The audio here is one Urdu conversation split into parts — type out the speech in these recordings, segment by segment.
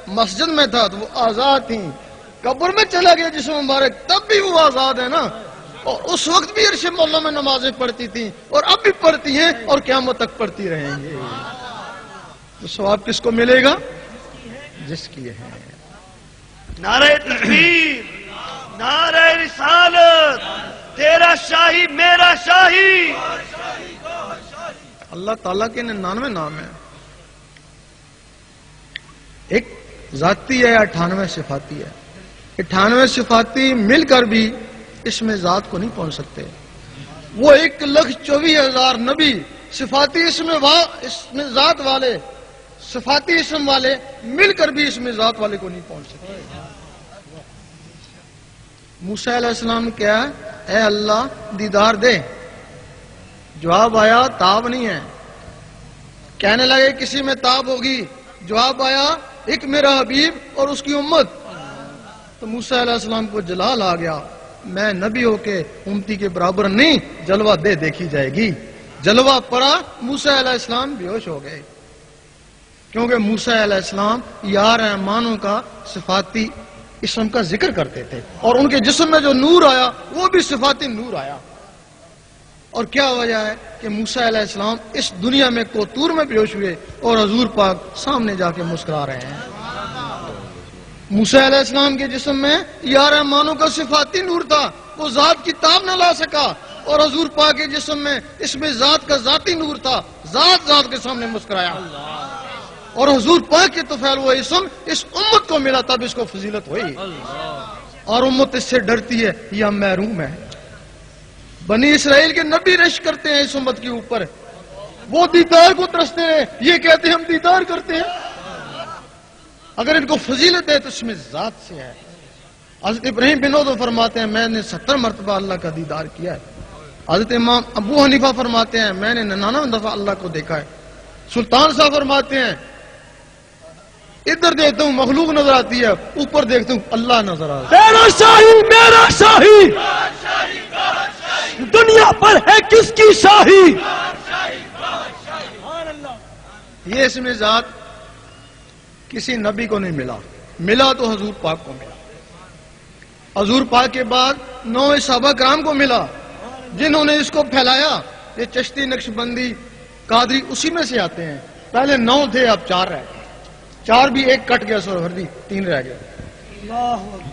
مسجد میں تھا تو وہ آزاد تھیں، قبر میں چلا گیا جسم مبارک تب بھی وہ آزاد ہے نا، اور اس وقت بھی عرش مولا میں نمازیں پڑھتی تھیں اور اب بھی پڑھتی ہیں اور قیامت تک پڑھتی رہیں گے۔ تو ثواب کس کو ملے گا؟ جس کی ہے۔ نعرہ تکبیر، نعرہ رسالت، تیرا شاہی میرا شاہی۔ اللہ تعالیٰ کے 99 نام ہیں، ایک ذاتی ہے، 98 صفاتی ہے۔ 98 صفاتی مل کر بھی اس میں ذات کو نہیں پہنچ سکتے۔ وہ 1,24,000 نبی صفاتی اس میں ذات والے، صفاتی اسم والے مل کر بھی اس میں ذات والے کو نہیں پہنچ سکتے۔ موسیٰ علیہ السلام کیا ہے؟ اے اللہ دیدار دے، جواب آیا تاب نہیں ہے۔ کہنے لگے کسی میں تاب ہوگی، جواب آیا ایک میرا حبیب اور اس کی امت۔ تو موسیٰ علیہ السلام کو جلال آ گیا، میں نبی ہو کے امتی کے برابر نہیں، جلوہ دے دیکھی جائے گی۔ جلوہ پڑا، موسیٰ علیہ السلام بے ہوش ہو گئے، کیونکہ موسیٰ علیہ السلام یا رحمانوں کا صفاتی اسم کا ذکر کرتے تھے، اور ان کے جسم میں جو نور آیا وہ بھی صفاتی نور آیا۔ اور کیا وجہ ہے کہ موسیٰ علیہ السلام اس دنیا میں کوتور میں بیہوش ہوئے اور حضور پاک سامنے جا کے مسکرا رہے ہیں۔ موسیٰ علیہ السلام کے جسم میں یا رحمانوں کا صفاتی نور تھا، وہ ذات کی تاب نہ لا سکا، اور حضور پاک کے جسم میں اس میں ذات کا ذاتی نور تھا، ذات کے سامنے مسکرایا، اور حضور پاک کے طفیل وہ اسم اس امت کو ملا، تب اس کو فضیلت ہوئی۔ اور امت اس سے ڈرتی ہے یا محروم ہے۔ بنی اسرائیل کے نبی رشک کرتے ہیں اس امت کے اوپر، وہ دیدار کو ترستے ہیں، یہ کہتے ہیں ہم دیدار کرتے ہیں۔ اگر ان کو فضیلت ہے تو اس میں ذات سے ہے۔ حضرت ابراہیم بن عوف فرماتے ہیں میں نے 70 مرتبہ اللہ کا دیدار کیا ہے۔ حضرت امام ابو حنیفہ فرماتے ہیں میں نے 99 دفعہ اللہ کو دیکھا ہے۔ سلطان صاحب فرماتے ہیں ادھر دیکھتا ہوں مخلوق نظر آتی ہے، اوپر دیکھتا ہوں اللہ نظر آتا ہے۔ تیرا شاہی میرا شاہی، دنیا پر ہے کس کی شاہی؟ یہ اس میں ذات کسی نبی کو نہیں ملا، ملا تو حضور پاک کو ملا۔ حضور پاک کے بعد 9 صحابہ کرام کو ملا جنہوں نے اس کو پھیلایا۔ یہ چشتی، نقشبندی، قادری اسی میں سے آتے ہیں۔ پہلے 9 تھے، اب 4 رہ گئے، 4 بھی ایک کٹ گیا، سورہردی 3 رہ گیا،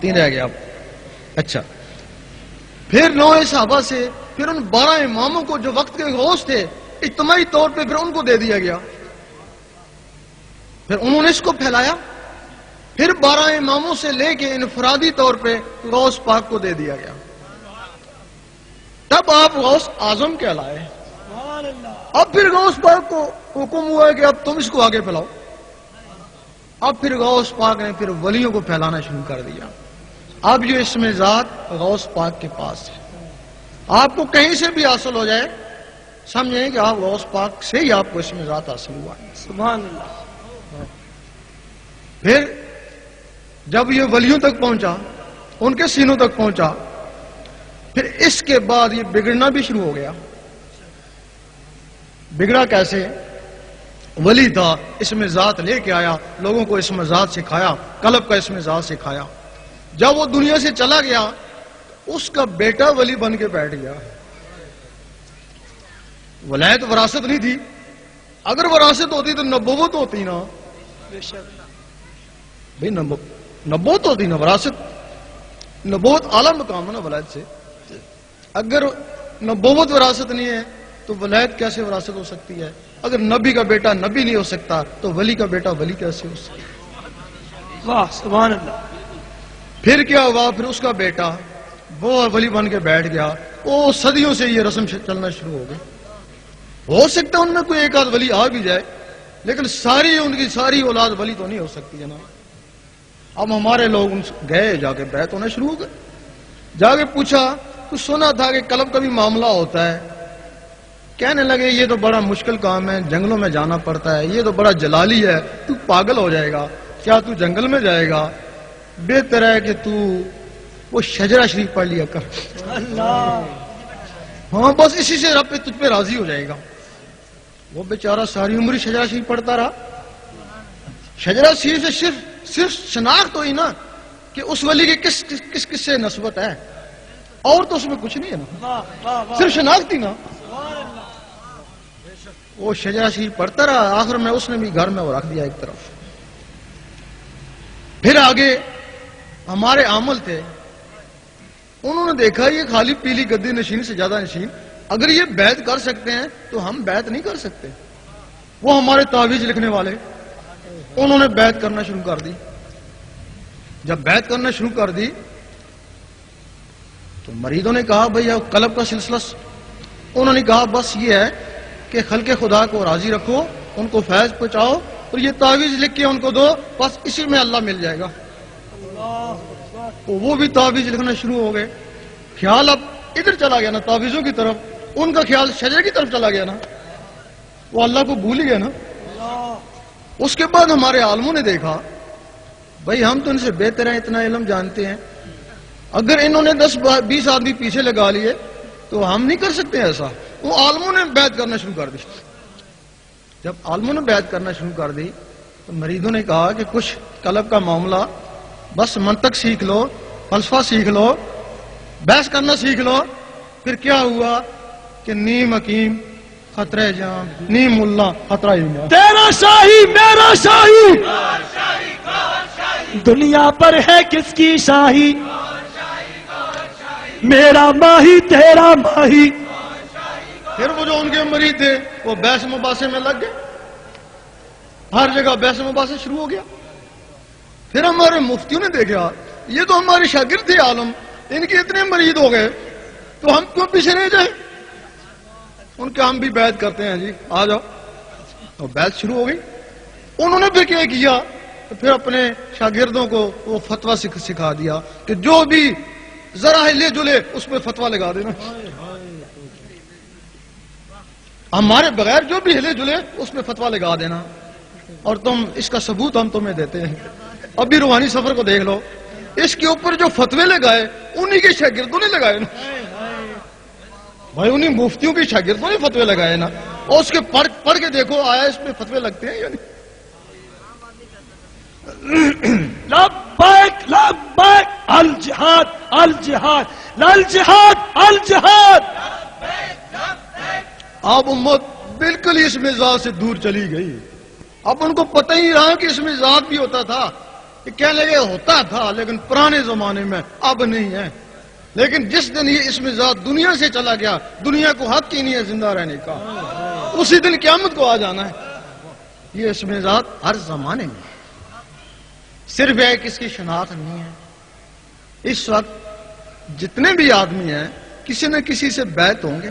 3 رہ گیا اب۔ اچھا، پھر 9 صحابہ سے پھر ان 12 اماموں کو جو وقت کے غوث تھے اجتماعی طور پہ پھر ان کو دے دیا گیا، پھر انہوں نے اس کو پھیلایا۔ پھر 12 اماموں سے لے کے انفرادی طور پہ غوث پاک کو دے دیا گیا، تب آپ غوث اعظم کہلائے۔ اب پھر غوث پاک کو حکم ہوا ہے کہ اب تم اس کو آگے پھیلاؤ۔ اب پھر غوث پاک نے پھر ولیوں کو پھیلانا شروع کر دیا۔ اب جو اس میں ذات غوث پاک کے پاس ہے، آپ کو کہیں سے بھی حاصل ہو جائے سمجھیں کہ آپ غوث پاک سے ہی آپ کو اس میں ذات حاصل ہوا ہے۔ سبحان اللہ۔ پھر جب یہ ولیوں تک پہنچا، ان کے سینوں تک پہنچا، پھر اس کے بعد یہ بگڑنا بھی شروع ہو گیا۔ بگڑا کیسے؟ ولی تھا، اس میں ذات لے کے آیا، لوگوں کو اس میں ذات سکھایا، قلب کا اس میں ذات سکھایا۔ جب وہ دنیا سے چلا گیا اس کا بیٹا ولی بن کے بیٹھ گیا۔ ولایت وراثت نہیں تھی، اگر وراثت ہوتی تو نبوت ہوتی نا بھائی، نبوت ہوتی نا، وراثت، نبوت اعلیٰ مقام ہے نا ولایت سے۔ اگر نبوت وراثت نہیں ہے تو ولایت کیسے وراثت ہو سکتی ہے؟ اگر نبی کا بیٹا نبی نہیں ہو سکتا تو ولی کا بیٹا ولی کیسے ہو سکتا؟ واہ سبحان اللہ۔ پھر کیا ہوا؟ پھر اس کا بیٹا وہ ولی بن کے بیٹھ گیا، وہ صدیوں سے یہ رسم چلنا شروع ہو گئی۔ ہو سکتا ہے ان میں کوئی ایک آدھ ولی آ بھی جائے، لیکن ان کی ساری اولاد ولی تو نہیں ہو سکتی ہے نا۔ اب ہمارے لوگ گئے، جا کے بیعت ہونا شروع ہو گئے، جا کے پوچھا تو سنا تھا کہ قلب کا بھی معاملہ ہوتا ہے۔ کہنے لگے یہ تو بڑا مشکل کام ہے، جنگلوں میں جانا پڑتا ہے، یہ تو بڑا جلالی ہے، تو پاگل ہو جائے گا، کیا تو جنگل میں جائے گا؟ بہتر ہے کہ تو وہ شجرہ شریف پڑھ لیا کر، ہاں بس اسی سے رب تجھ پہ راضی ہو جائے گا۔ وہ بیچارہ ساری عمر شجرہ شریف پڑھتا رہا، شجرہ شریف سے صرف صرف شناخت ہوئی نا کہ اس ولی کی کس سے نسبت ہے، اور تو اس میں کچھ نہیں ہے نا، صرف شناخت ہی نا. وہ شجرہ شریف پڑھتا رہا، آخر میں اس نے بھی گھر میں وہ رکھ دیا ایک طرف. پھر آگے ہمارے عامل تھے، انہوں نے دیکھا یہ خالی پیلی گدی نشین سے زیادہ نشین، اگر یہ بیعت کر سکتے ہیں تو ہم بیعت نہیں کر سکتے. وہ ہمارے تعویذ لکھنے والے، انہوں نے بیعت کرنا شروع کر دی. جب بیعت کرنا شروع کر دی تو مریدوں نے کہا بھئی اب قلب کا سلسلہ، انہوں نے کہا بس یہ ہے کہ خلق خدا کو راضی رکھو، ان کو فیض پہنچاؤ اور یہ تعویذ لکھ کے ان کو دو، بس اسی میں اللہ مل جائے گا. تو وہ بھی تعویذ لکھنا شروع ہو گئے. خیال اب ادھر چلا گیا نا تعویذوں کی طرف، ان کا خیال شجرے کی طرف چلا گیا نا، وہ اللہ کو بھول گیا نا. اس کے بعد ہمارے عالموں نے دیکھا بھئی ہم تو ان سے بہتر ہیں، اتنا علم جانتے ہیں، اگر انہوں نے 10-20 آدمی پیچھے لگا لیے تو ہم نہیں کر سکتے ایسا. وہ عالموں نے بیعت کرنا شروع کر دی. جب عالموں نے بیعت کرنا شروع کر دی تو مریدوں نے کہا کہ کچھ قلب کا معاملہ، بس منطق سیکھ لو، فلسفہ سیکھ لو، بحث کرنا سیکھ لو. پھر کیا ہوا کہ نیم حکیم خطرہ جام، نیم ملا خطرہ ایمان. تیرا شاہی میرا شاہی، دنیا پر ہے کس کی شاہی، میرا ماہی تیرا ماہی. پھر وہ جو ان کے مرید تھے وہ بحث مباحثے میں لگ گئے، ہر جگہ بحث مباحثے شروع ہو گیا. پھر ہمارے مفتیوں نے دیکھا یہ تو ہمارے شاگرد تھے عالم، ان کے اتنے مرید ہو گئے تو ہم کیوں پیچھے رہ جائیں. ان کے ہم بھی بیعت کرتے ہیں جی، آ جاؤ. تو بیعت شروع ہو گئی. انہوں نے پھر کیا کیا، تو پھر اپنے شاگردوں کو وہ فتویٰ سکھا دیا کہ جو بھی ذرا ہلے جلے اس پہ فتویٰ لگا دینا، ہمارے بغیر جو بھی ہلے جلے اس میں فتویٰ لگا دینا، اور تم اس کا ثبوت ہم تمہیں دیتے ہیں. ابھی روحانی سفر کو دیکھ لو، اس کے اوپر جو فتوے لگائے انہی کے شاگردوں نے لگائے نا بھائی، انہی مفتیوں کے شاگردوں نے فتوے لگائے نا. اور اس کے پڑھ کے دیکھو آیا اس میں فتوے لگتے ہیں یا نہیں. لبیک لبیک الجہاد الجہاد الجہاد الجہاد. اب امت بالکل اس مزاج سے دور چلی گئی. اب ان کو پتہ ہی رہا کہ اس میں ذات بھی ہوتا تھا، کہ کہنے لگے ہوتا تھا لیکن پرانے زمانے میں، اب نہیں ہے. لیکن جس دن یہ اس میں ذات دنیا سے چلا گیا، دنیا کو حق ہی نہیں ہے زندہ رہنے کا، اسی دن قیامت کو آ جانا ہے. یہ اس میں ذات ہر زمانے میں، صرف ہے کہ اس کی شناخت نہیں ہے. اس وقت جتنے بھی آدمی ہیں کسی نہ کسی سے بیعت ہوں گے.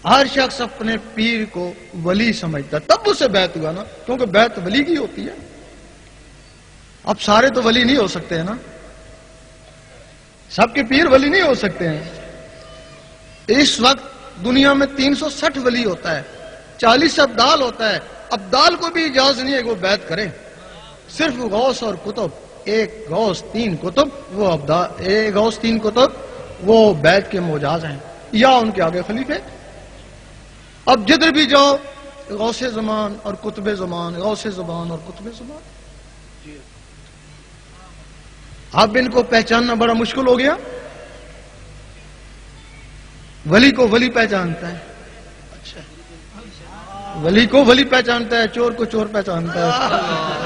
ہر شخص اپنے پیر کو ولی سمجھتا، تب اس سے بیعت ہوا نا، کیونکہ بیعت ولی کی ہوتی ہے. اب سارے تو ولی نہیں ہو سکتے ہیں نا، سب کے پیر ولی نہیں ہو سکتے ہیں. اس وقت دنیا میں 360 ولی ہوتا ہے، 40 ابدال ہوتا ہے. ابدال کو بھی اجازت نہیں ہے کہ وہ بیعت کریں. صرف غوث اور کتب، ایک غوث 3 کتب، وہ ابدال، ایک غوث 3 کتب وہ بیعت کے مجاز ہیں، یا ان کے آگے خلیفے. اب جدھر بھی جاؤ غوث زمان اور کتب زمان، غوث زمان اور کتب زمان. اب ان کو پہچاننا بڑا مشکل ہو گیا. ولی کو ولی پہچانتا ہے، ولی کو ولی پہچانتا ہے، چور کو چور پہچانتا ہے.